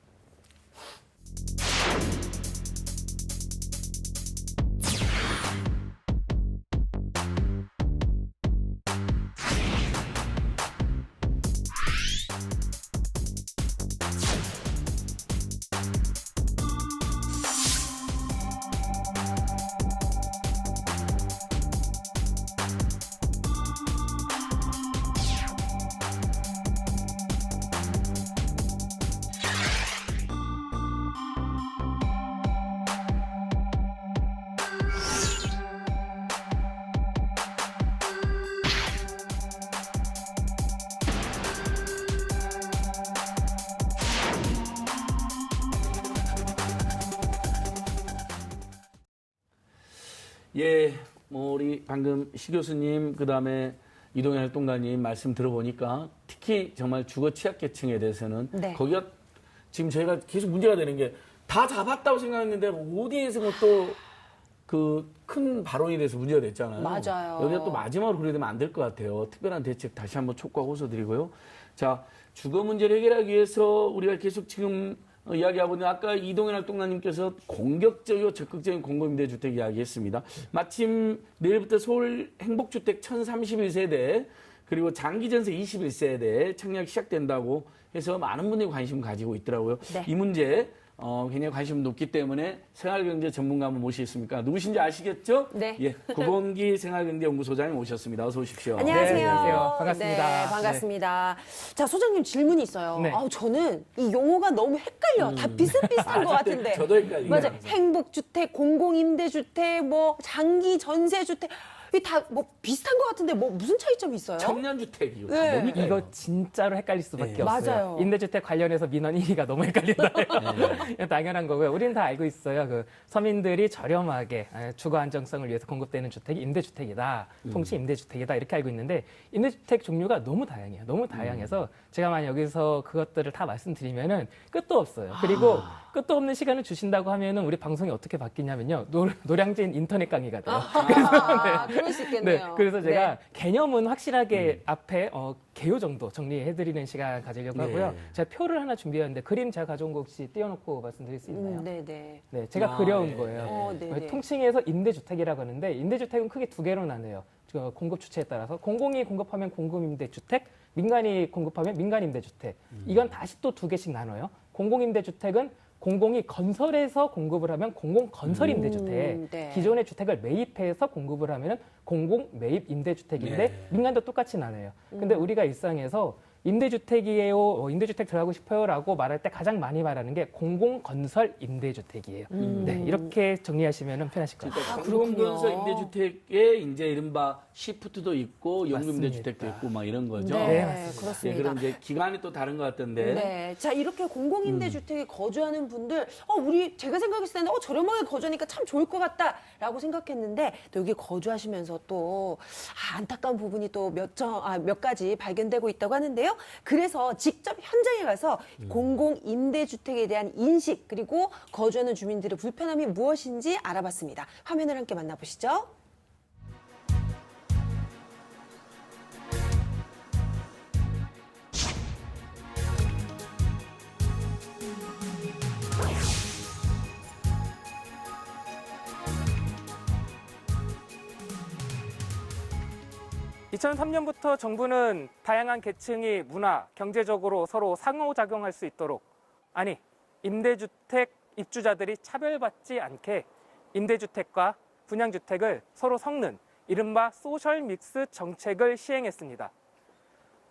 예, 뭐 우리 방금 시 교수님 그다음에 이동현 활동가님 말씀 들어보니까 특히 정말 주거 취약계층에 대해서는 네. 거기가 지금 저희가 계속 문제가 되는 게 다 잡았다고 생각했는데 어디에서 또 그 큰 발언이 돼서 문제가 됐잖아요. 맞아요. 여기가 또 마지막으로 그래 되면 안 될 것 같아요. 특별한 대책 다시 한번 촉구하고 호소드리고요. 자, 주거 문제를 해결하기 위해서 우리가 계속 지금 이야기하고 있는 아까 이동현 활동가님께서 공격적이고 적극적인 공공임대주택 이야기했습니다. 마침 내일부터 서울 행복주택 1031세대 그리고 장기전세 21세대 청약이 시작된다고 해서 많은 분들이 관심 가지고 있더라고요. 네. 이 문제 굉장히 관심이 높기 때문에 생활경제 전문가 한번 모시겠습니까? 누구신지 아시겠죠? 네. 예, 구본기 생활경제연구소장님 오셨습니다. 어서 오십시오. 안녕하세요. 네, 안녕하세요. 반갑습니다. 네, 반갑습니다. 자, 소장님 질문이 있어요. 네. 저는 이 용어가 너무 헷갈려. 다 비슷비슷한 것 같은데. 저도 헷갈려요. 맞아요. 행복주택, 공공임대주택, 뭐 장기 전세주택. 이게 다 뭐 비슷한 것 같은데 뭐 무슨 차이점이 있어요? 청년주택이요. 네. 너무 헷갈려요. 이거 진짜로 헷갈릴 수밖에 네. 없어요. 맞아요. 임대주택 관련해서 민원 1위가 너무 헷갈린다. 당연한 거고요. 우리는 다 알고 있어요. 그 서민들이 저렴하게 주거 안정성을 위해서 공급되는 주택이 임대주택이다. 통치 임대주택이다. 이렇게 알고 있는데 임대주택 종류가 너무 다양해요. 너무 다양해서 제가 만약 여기서 그것들을 다 말씀드리면은 끝도 없어요. 그리고 끝도 없는 시간을 주신다고 하면은 우리 방송이 어떻게 바뀌냐면요. 노량진 인터넷 강의가 돼요. 그럴 수 있겠네요. 네, 그래서 제가 네. 개념은 확실하게 앞에 개요 정도 정리해드리는 시간 가지려고 하고요. 제가 표를 하나 준비했는데 그림 제가 가져온 거 혹시 띄워놓고 말씀드릴 수 있나요? 네네. 네, 제가 그려온 거예요. 네네. 통칭해서 임대주택이라고 하는데 임대주택은 크게 두 개로 나뉘어요. 공급 주체에 따라서 공공이 공급하면 공공임대주택, 민간이 공급하면 민간임대주택. 이건 다시 또 두 개씩 나눠요. 공공임대주택은 공공이 건설해서 공급을 하면 공공건설임대주택, 네. 기존의 주택을 매입해서 공급을 하면 공공 매입 임대주택인데 네. 민간도 똑같이 나눠요. 근데 우리가 일상에서 임대주택이에요, 임대주택 들어가고 싶어요라고 말할 때 가장 많이 말하는 게 공공건설 임대주택이에요. 네, 이렇게 정리하시면 편하실 것 같아요. 공공건설 임대주택에 이제 이른바 시프트도 있고 연금임대주택도 맞습니다. 있고 막 이런 거죠. 네, 맞습니다. 그렇습니다. 예, 그럼 이제 기간이 또 다른 것 같던데. 네. 자, 이렇게 공공임대주택에 거주하는 분들, 제가 생각했을 때는, 저렴하게 거주하니까 참 좋을 것 같다라고 생각했는데, 또 여기 거주하시면서 또, 안타까운 부분이 또 몇 가지 발견되고 있다고 하는데요. 그래서 직접 현장에 가서 공공임대주택에 대한 인식, 그리고 거주하는 주민들의 불편함이 무엇인지 알아봤습니다. 화면을 함께 만나보시죠. (2003년부터) 정부는 다양한 계층이 문화, 경제적으로 서로 상호작용할 수 있도록, 아니, 임대주택 입주자들이 차별받지 않게 임대주택과 분양주택을 서로 섞는 이른바 소셜 믹스 정책을 시행했습니다.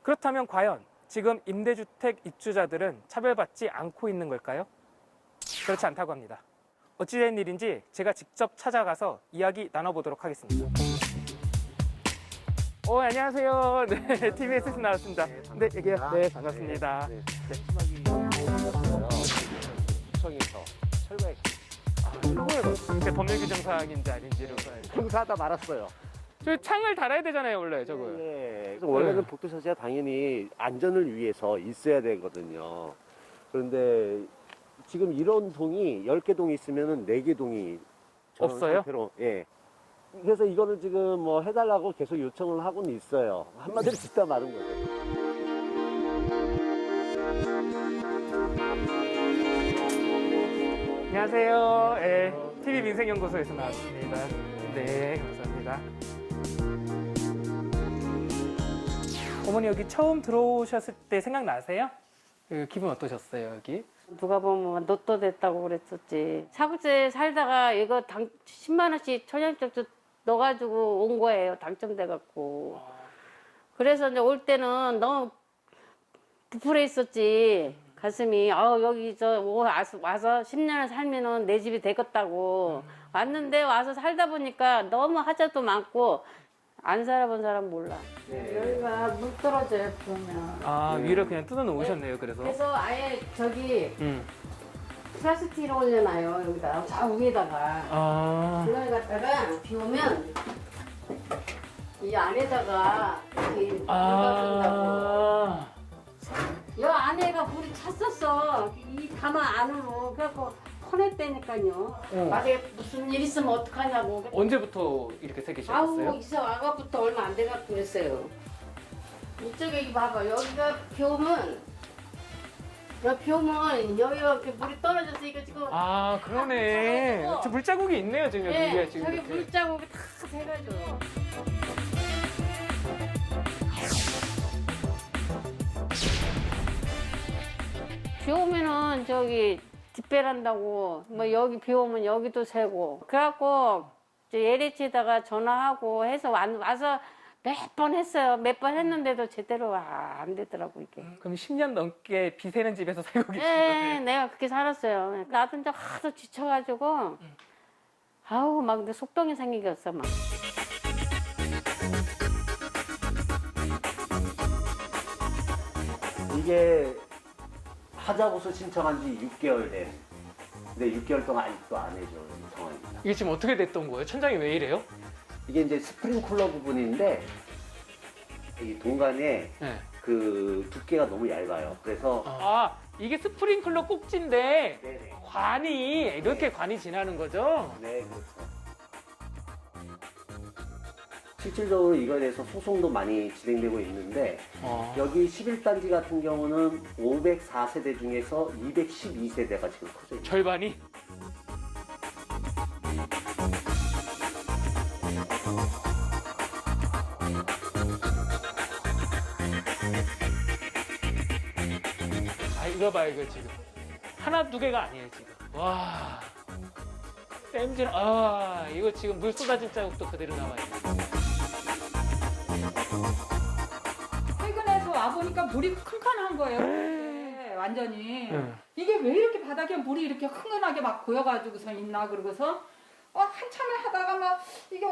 그렇다면 과연 지금 임대주택 입주자들은 차별받지 않고 있는 걸까요? 그렇지 않다고 합니다. 어찌된 일인지 제가 직접 찾아가서 이야기 나눠보도록 하겠습니다. 안녕하세요. 네, TBS 나왔습니다. 네, 여기요. 네, 반갑습니다. 구청에서 철거했. 그게 법률 규정 사항인지 아닌지를. 공사하다 말았어요. 저 창을 달아야 되잖아요, 원래 저거. 네. 그래서 원래는 네. 복도셔지가 당연히 안전을 위해서 있어야 되거든요. 그런데 지금 이런 동이 10개 동이 있으면은 4개 동이 저런 없어요? 상태로, 예. 그래서 이거는 지금 뭐 해달라고 계속 요청을 하고는 있어요. 한마디로 듣다 마른 거죠. 안녕하세요. 네, TV 민생연구소에서 나왔습니다. 네, 감사합니다. 어머니 여기 처음 들어오셨을 때 생각나세요? 기분 어떠셨어요, 여기? 누가 보면 로또 됐다고 그랬었지. 사부제 살다가 이거 10만 원씩 청약적도 넣어가지고 온 거예요. 당첨돼갖고. 그래서 이제 올 때는 너무 부풀어 있었지. 가슴이 여기 와서 10년을 살면은 내 집이 되겠다고 왔는데 와서 살다 보니까 너무 하자도 많고 안 살아본 사람 몰라. 여기가 물 떨어져요 그러면. 위를 그냥 뜯어 놓으셨네요. 그래서 아예 저기 플라스틱을 올려놔요. 여기다 저 위에다가. 그걸 갖다가 비 오면 이 안에다가 이렇게 들어간다고. 이 안에가 물이 찼었어. 이 가마 안으로. 그래갖고 퍼냈다니까요. 만약에 무슨 일 있으면 어떡하냐고. 언제부터 이렇게 새기 시작했어요? 아우, 이사 와가부터 얼마 안 돼갖고 그랬어요. 이쪽에 여기 봐봐. 여기가 비 오면 여기가 이렇게 물이 떨어져서 이거 지금. 아, 그러네. 저 물자국이 있네요, 지금. 네, 여기가 지금. 저기 이렇게. 물자국이 다 돼가지고. 비 오면은 저기 뒷배란다고 뭐 여기 비 오면 여기도 새고 그래갖고 LH에다가 전화하고 해서 와서 몇 번 했어요. 몇 번 했는데도 제대로 안 되더라고 이게. 그럼 10년 넘게 비 새는 집에서 살고 계신 네, 거예요? 내가 그렇게 살았어요. 나도 이제 하도 지쳐가지고 아우 막 근데 속병이 생기겠어 막. 이게 하자고서 신청한 지 6개월 된. 근데 6개월 동안 아직도 안 해줘 상황입니다. 이게 지금 어떻게 됐던 거예요? 천장이 왜 이래요? 이게 이제 스프링쿨러 부분인데 이 동간에 네. 그 두께가 너무 얇아요. 그래서 아, 이게 스프링클러 꼭지인데 네네. 관이 이렇게 관이 지나는 거죠? 네, 그렇죠. 실질적으로 이거에 대해서 소송도 많이 진행되고 있는데 여기 11단지 같은 경우는 504세대 중에서 212세대가 지금 커져 있어요. 절반이? 아, 이거 봐, 이거 지금. 하나, 두 개가 아니에요, 지금. 와. 땜질, 이거 지금 물 쏟아질 자국도 그대로 남아요. 퇴근해서 와보니까 물이 칸칸한 거예요. 이렇게 완전히. 이게 왜 이렇게 바닥에 물이 이렇게 흥건하게 막 고여가지고서 있나 그러고서 한참을 하다가 막 이게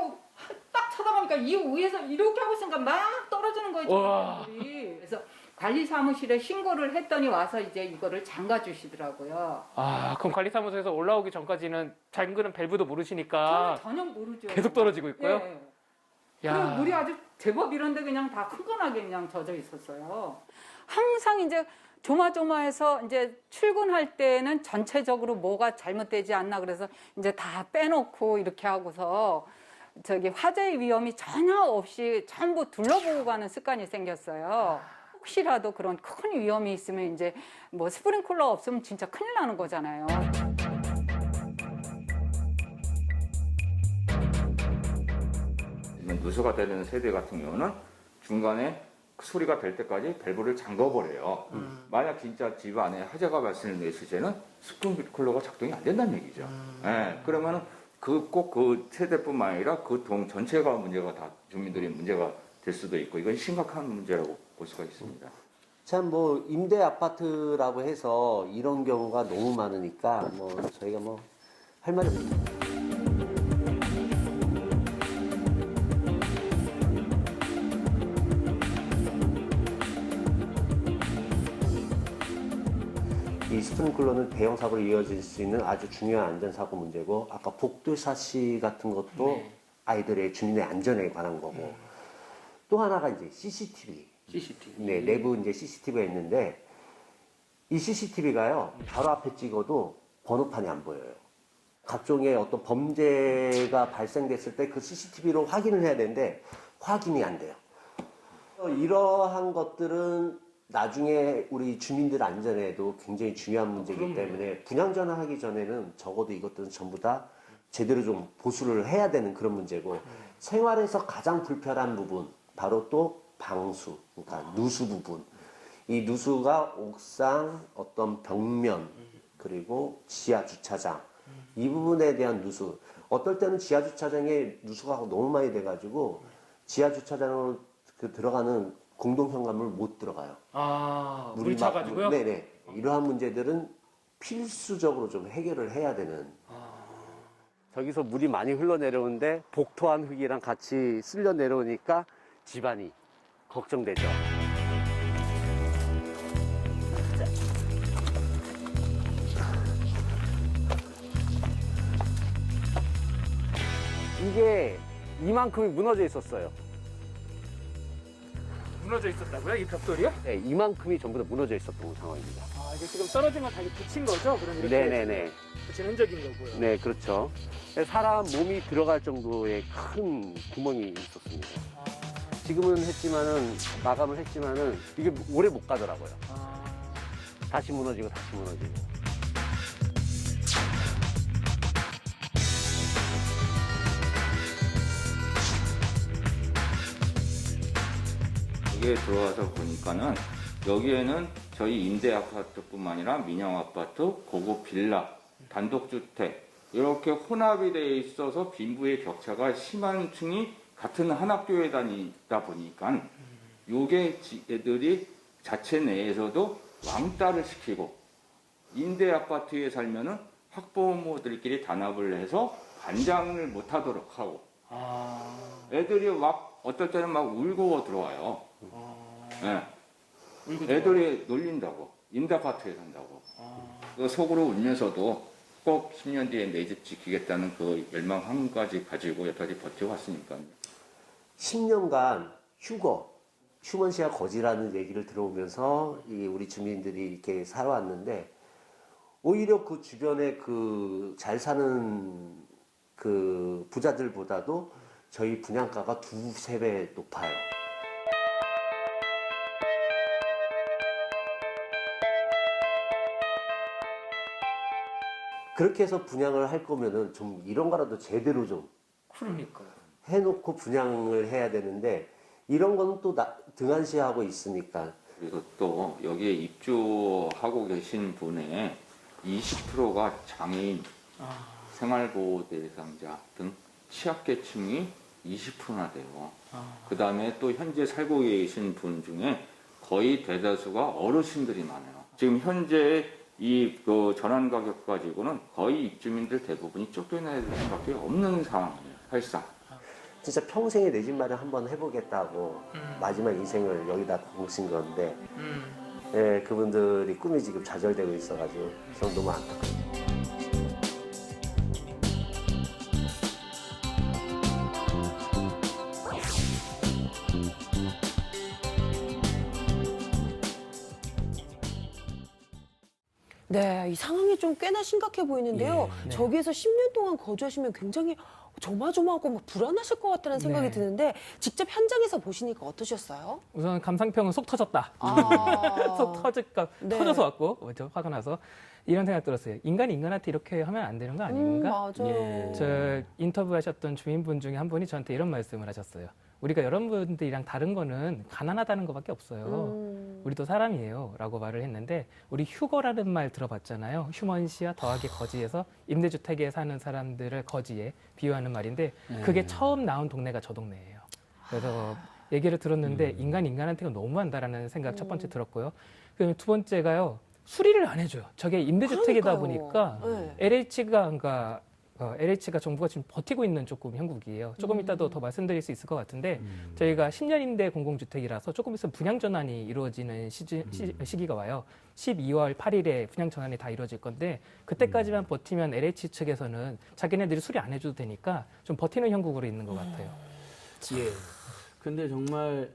딱 쳐다보니까 이 위에서 이렇게 하고 있으니까 막 떨어지는 거예요. 물이. 그래서 관리사무실에 신고를 했더니 와서 이제 이거를 잠가 주시더라고요. 아, 그럼 관리사무소에서 올라오기 전까지는 잠그는 밸브도 모르시니까 전혀 모르죠. 계속 떨어지고 있고요? 네. 야. 그리고 물이 아주 제법 이런데 그냥 다 흥건하게 그냥 젖어 있었어요. 항상 이제 조마조마해서 이제 출근할 때는 전체적으로 뭐가 잘못되지 않나 그래서 이제 다 빼놓고 이렇게 하고서 저기 화재의 위험이 전혀 없이 전부 둘러보고 가는 습관이 생겼어요. 혹시라도 그런 큰 위험이 있으면 이제 뭐 스프링클러 없으면 진짜 큰일 나는 거잖아요. 누수가 되는 세대 같은 경우는 중간에 소리가 될 때까지 밸브를 잠궈버려요. 만약 진짜 집 안에 화재가 발생했을 때는 스프링클러가 작동이 안 된다는 얘기죠. 네, 그러면은 꼭 그 세대뿐만 아니라 그 동 전체가 문제가 다 주민들이 문제가 될 수도 있고 이건 심각한 문제라고 볼 수가 있습니다. 참 뭐 임대 아파트라고 해서 이런 경우가 너무 많으니까 뭐 저희가 뭐 할 말이 없습니다. 이 스프링클러는 대형 사고로 이어질 수 있는 아주 중요한 안전사고 문제고 아까 복도사시 같은 것도 아이들의 주민의 안전에 관한 거고 또 하나가 이제 CCTV. 네, 내부 이제 CCTV가 있는데 이 CCTV가요 바로 앞에 찍어도 번호판이 안 보여요. 각종의 어떤 범죄가 발생됐을 때 그 CCTV로 확인을 해야 되는데 확인이 안 돼요. 이러한 것들은 나중에 우리 주민들 안전에도 굉장히 중요한 문제이기 때문에 분양 전환하기 전에는 적어도 이것들은 전부 다 제대로 좀 보수를 해야 되는 그런 문제고 생활에서 가장 불편한 부분 바로 또 방수, 그러니까 누수 부분. 이 누수가 옥상, 어떤 벽면, 그리고 지하 주차장 이 부분에 대한 누수. 어떨 때는 지하 주차장에 누수가 너무 많이 돼가지고 지하 주차장으로 들어가는 공동 현관문을 못 들어가요. 아, 물이 물이 차가지고요? 네네. 이러한 문제들은 필수적으로 좀 해결을 해야 되는. 저기서 물이 많이 흘러내려오는데 복토한 흙이랑 같이 쓸려 내려오니까 집안이 걱정되죠. 이게 이만큼이 무너져 있었어요. 무너져 있었다고요? 이 벽돌이요? 네, 이만큼이 전부 다 무너져 있었던 상황입니다. 아, 이게 지금 떨어진 걸 다시 붙인 거죠? 그럼 이렇게 네네네. 붙인 흔적인 거고요. 네, 그렇죠. 사람 몸이 들어갈 정도의 큰 구멍이 있었습니다. 지금은 마감을 했지만은 이게 오래 못 가더라고요. 다시 무너지고 다시 무너지고. 여기에 들어와서 보니까는 여기에는 저희 임대 아파트뿐만 아니라 민영 아파트, 고급 빌라, 단독주택 이렇게 혼합이 되어 있어서 빈부의 격차가 심한 층이 같은 한 학교에 다니다 보니까 요게 애들이 자체 내에서도 왕따를 시키고 임대 아파트에 살면은 학부모들끼리 단합을 해서 반장을 못하도록 하고 애들이 막 어떨 때는 막 울고 들어와요. 네. 애들이 놀린다고 임대 아파트에 산다고. 그 속으로 울면서도 꼭 10년 뒤에 내 집 지키겠다는 그 열망 한 가지 가지고 여기까지 버텨왔으니까. 10년간 휴먼시아 거지라는 얘기를 들어오면서 우리 주민들이 이렇게 살아왔는데 오히려 그 주변에 그 잘 사는 그 부자들보다도 저희 분양가가 2~3배 높아요. 그렇게 해서 분양을 할 거면은 좀 이런 거라도 제대로 좀 그러니까요. 해놓고 분양을 해야 되는데 이런 거는 또 등한시하고 있으니까. 그리고 또 여기에 입주하고 계신 분의 20%가 장애인, 생활보호 대상자 등 취약계층이 20%나 돼요. 그 다음에 또 현재 살고 계신 분 중에 거의 대다수가 어르신들이 많아요. 지금 현재 그 전환 가격 가지고는 거의 입주민들 대부분이 쫓겨나야 될 수밖에 없는 상황이에요. 사실상. 진짜 평생에 내 집 마련 한번 해보겠다고 마지막 인생을 여기다 공신 건데 예, 그분들이 꿈이 지금 좌절되고 있어가지고 좀 너무 안타까워요. 네, 이 상황이 좀 꽤나 심각해 보이는데요. 네. 저기에서 10년 동안 거주하시면 굉장히 조마조마하고 막 불안하실 것 같다는 생각이 네. 드는데 직접 현장에서 보시니까 어떠셨어요? 우선 감상평은 속 터졌다. 속 네. 터져서 왔고, 먼저 화가 나서 이런 생각 들었어요. 인간이 인간한테 이렇게 하면 안 되는 거 아닌가? 맞아요. 예. 저 인터뷰하셨던 주민분 중에 한 분이 저한테 이런 말씀을 하셨어요. 우리가 여러분들이랑 다른 거는 가난하다는 것밖에 없어요. 우리도 사람이에요. 라고 말을 했는데 우리 휴거라는 말 들어봤잖아요. 휴먼시아 더하기 거지에서 임대주택에 사는 사람들을 거지에 비유하는 말인데 그게 처음 나온 동네가 저 동네예요. 그래서 얘기를 들었는데 인간이 인간한테가 너무한다라는 생각 첫 번째 들었고요. 그다음에 두 번째가요. 수리를 안 해줘요. 저게 임대주택이다 보니까 LH가 정부가 지금 버티고 있는 조금 형국이에요. 조금 이따도 더 말씀드릴 수 있을 것 같은데 저희가 10년 임대 공공주택이라서 조금 있으면 분양 전환이 이루어지는 시기가 와요. 12월 8일에 분양 전환이 다 이루어질 건데 그때까지만 버티면 LH 측에서는 자기네들이 수리 안 해줘도 되니까 좀 버티는 형국으로 있는 것 같아요. 예. 근데 정말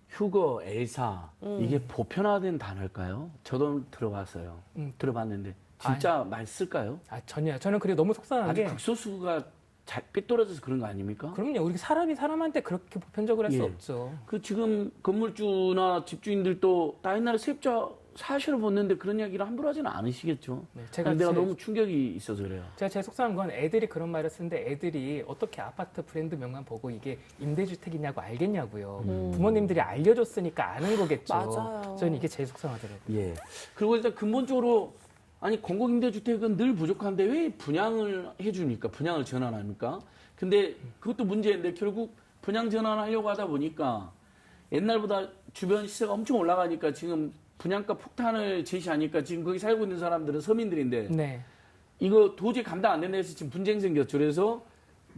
휴거, 엘사 이게 보편화된 단어일까요? 저도 들어봤어요. 들어봤는데 진짜 말 쓸까요? 전혀요. 저는 그게 너무 속상한 아주 게 극소수가 삐뚤어져서 그런 거 아닙니까? 그럼요. 우리 사람이 사람한테 그렇게 보편적으로 할 수 없죠. 그 지금 건물주나 집주인들도 다른 나라 세입자 사실을 보는데 그런 이야기를 함부로 하지는 않으시겠죠. 네, 내가 너무 충격이 있어서 그래요. 제가 제일 속상한 건 애들이 그런 말을 쓰는데 애들이 어떻게 아파트 브랜드명만 보고 이게 임대주택이냐고 알겠냐고요. 부모님들이 알려줬으니까 아는 거겠죠. 맞아요. 저는 이게 제일 속상하더라고요. 예. 그리고 일단 근본적으로 아니 공공임대주택은 늘 부족한데 왜 분양을 해주니까 분양을 전환합니까? 근데 그것도 문제인데 결국 분양 전환하려고 하다 보니까 옛날보다 주변 시세가 엄청 올라가니까 지금 분양가 폭탄을 제시하니까 지금 거기 살고 있는 사람들은 서민들인데 이거 도저히 감당 안 된다 해서 지금 분쟁 생겼죠. 그래서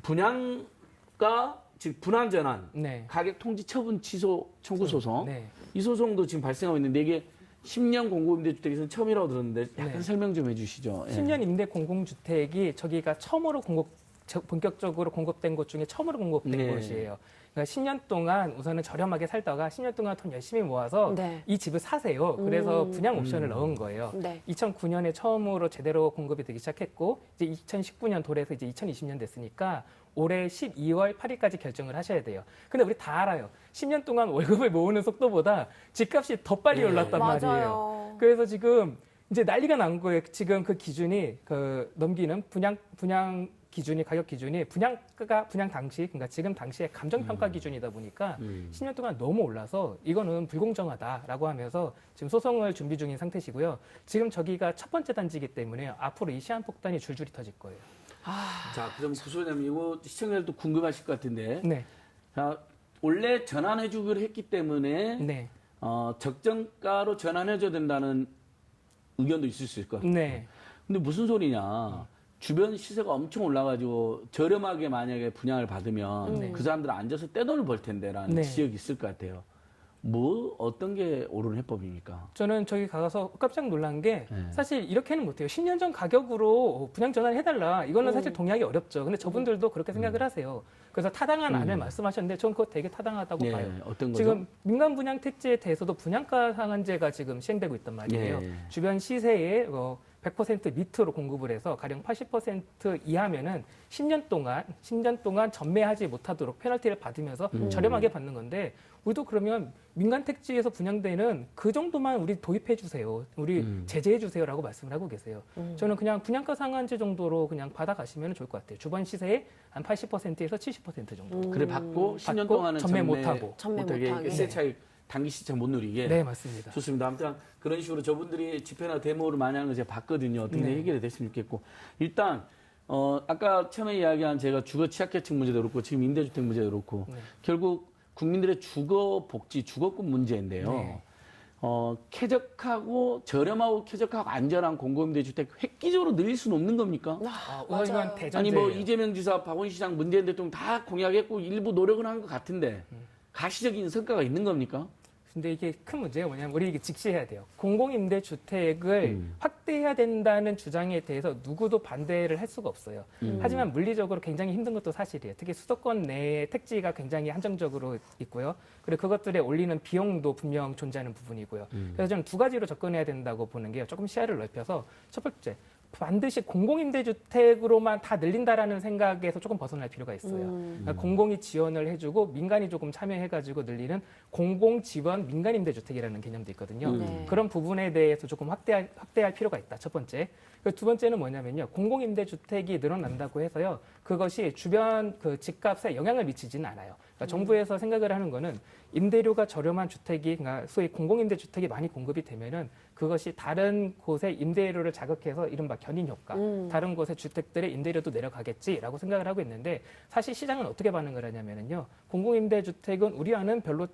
분양가 즉 분할 전환, 가격 통지 처분 취소 청구 소송 이 소송도 지금 발생하고 있는데 이게 10년 공공임대주택에서는 처음이라고 들었는데 약간 설명 좀 해주시죠. 10년 임대 공공주택이 저기가 처음으로 본격적으로 공급된 곳 중에 처음으로 공급된 네. 곳이에요. 그러니까 10년 동안 우선은 저렴하게 살다가 10년 동안 돈 열심히 모아서 이 집을 사세요. 그래서 분양 옵션을 넣은 거예요. 2009년에 처음으로 제대로 공급이 되기 시작했고 이제 2019년 돌해서 이제 2020년 됐으니까 올해 12월 8일까지 결정을 하셔야 돼요. 근데 우리 다 알아요. 10년 동안 월급을 모으는 속도보다 집값이 더 빨리 올랐단 말이에요. 그래서 지금 이제 난리가 난 거예요. 지금 그 기준이 넘기는 분양 기준이 가격 기준이 분양 당시 그러니까 지금 당시에 감정평가 기준이다 보니까 10년 동안 너무 올라서 이거는 불공정하다라고 하면서 지금 소송을 준비 중인 상태시고요. 지금 저기가 첫 번째 단지이기 때문에 앞으로 이 시한폭탄이 줄줄이 터질 거예요. 자, 그럼 구소장님 이거 시청자들도 궁금하실 것 같은데. 네. 자, 원래 전환해주기로 했기 때문에 네. 적정가로 전환해줘야 된다는 의견도 있을 수 있을 것 같아요. 네. 근데 무슨 소리냐? 주변 시세가 엄청 올라가지고 저렴하게 만약에 분양을 받으면 그 사람들은 앉아서 떼돈을 벌 텐데라는 지적이 있을 것 같아요. 어떤 게 옳은 해법입니까? 저는 저기 가서 깜짝 놀란 게 사실 이렇게는 못해요. 10년 전 가격으로 분양 전환해달라. 이거는 사실 동의하기 어렵죠. 근데 저분들도 그렇게 생각을 하세요. 그래서 타당한 안을 말씀하셨는데 저는 그거 되게 타당하다고 봐요. 어떤 거죠? 지금 민간 분양 택지에 대해서도 분양가 상한제가 지금 시행되고 있단 말이에요. 주변 시세에 100% 밑으로 공급을 해서 가령 80% 이하면은 10년 동안 전매하지 못하도록 페널티를 받으면서 저렴하게 받는 건데 우리도 그러면 민간 택지에서 분양되는 그 정도만 우리 도입해 주세요. 우리 제재해 주세요라고 말씀을 하고 계세요. 저는 그냥 분양가 상한제 정도로 그냥 받아가시면 좋을 것 같아요. 주변 시세의 한 80%에서 70% 정도. 그래 받고 10년 동안은 전매 못하고 못하게 세 차익 단기 시차 못 누리게. 네, 맞습니다. 좋습니다. 아무튼 그런 식으로 저분들이 집회나 데모를 많이 하는 거 제가 봤거든요. 어떻게 해결이 됐으면 좋겠고. 일단 아까 처음에 이야기한 제가 주거 취약계층 문제도 그렇고 지금 임대주택 문제도 그렇고 결국 국민들의 주거 복지, 주거권 문제인데요. 쾌적하고 저렴하고 쾌적하고 안전한 공공임대주택 획기적으로 늘릴 수는 없는 겁니까? 이건 대전제예요. 아니 뭐 이재명 지사, 박원순 시장, 문재인 대통령 다 공약했고 일부 노력은 한 것 같은데 가시적인 성과가 있는 겁니까? 근데 이게 큰 문제가 뭐냐면 우리 이게 직시해야 돼요. 공공임대주택을 확대해야 된다는 주장에 대해서 누구도 반대를 할 수가 없어요. 하지만 물리적으로 굉장히 힘든 것도 사실이에요. 특히 수도권 내의 택지가 굉장히 한정적으로 있고요. 그리고 그것들에 올리는 비용도 분명 존재하는 부분이고요. 그래서 저는 두 가지로 접근해야 된다고 보는 게요. 조금 시야를 넓혀서 첫 번째, 반드시 공공임대주택으로만 다 늘린다라는 생각에서 조금 벗어날 필요가 있어요. 그러니까 공공이 지원을 해주고 민간이 조금 참여해가지고 늘리는 공공지원 민간임대주택이라는 개념도 있거든요. 그런 부분에 대해서 조금 확대할 필요가 있다. 첫 번째. 두 번째는 뭐냐면요. 공공임대주택이 늘어난다고 해서요. 그것이 주변 그 집값에 영향을 미치지는 않아요. 그러니까 정부에서 생각을 하는 거는 임대료가 저렴한 주택이, 그러니까 소위 공공임대주택이 많이 공급이 되면은 그것이 다른 곳의 임대료를 자극해서 이른바 견인 효과, 다른 곳의 주택들의 임대료도 내려가겠지라고 생각을 하고 있는데 사실 시장은 어떻게 반응을 하냐면은요. 공공임대주택은 우리와는 별로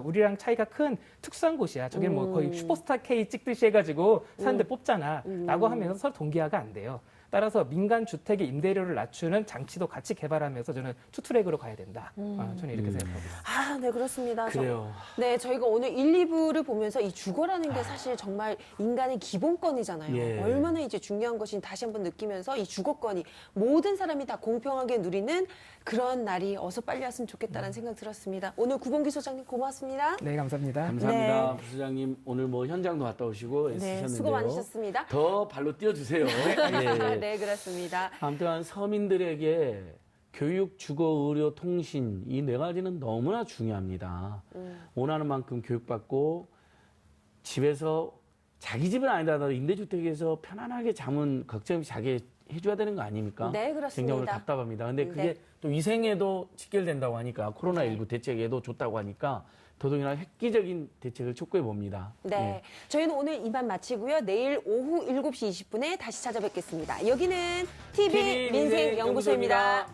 우리랑 차이가 큰 특수한 곳이야. 저게 뭐 거의 슈퍼스타 K 찍듯이 해가지고 사람들 뽑잖아.라고 하면서 서로 동기화가 안 돼요. 따라서 민간 주택의 임대료를 낮추는 장치도 같이 개발하면서 저는 투트랙으로 가야 된다. 저는 이렇게 생각합니다. 네, 그렇습니다. 그래요. 저희가 오늘 1, 2부를 보면서 이 주거라는 게 사실 정말 인간의 기본권이잖아요. 얼마나 이제 중요한 것인지 다시 한번 느끼면서 이 주거권이 모든 사람이 다 공평하게 누리는 그런 날이 어서 빨리 왔으면 좋겠다는 생각 들었습니다. 오늘 구봉기 소장님 고맙습니다. 네, 감사합니다. 감사합니다. 부소장님 오늘 뭐 현장도 갔다 오시고 애쓰셨는데요. 수고 많으셨습니다. 더 발로 뛰어주세요. 네, 그렇습니다. 아무튼 서민들에게 교육, 주거, 의료, 통신 이 네 가지는 너무나 중요합니다. 원하는 만큼 교육받고 집에서 자기 집은 아니더라도 임대주택에서 편안하게 잠은 걱정 없이 자기 해줘야 되는 거 아닙니까? 네, 그렇습니다. 굉장히 답답합니다. 근데 그게 또 위생에도 직결된다고 하니까 코로나19 대책에도 좋다고 하니까 더더욱이나 획기적인 대책을 촉구해 봅니다. 네. 저희는 오늘 이만 마치고요. 내일 오후 7시 20분에 다시 찾아뵙겠습니다. 여기는 TV 민생연구소입니다.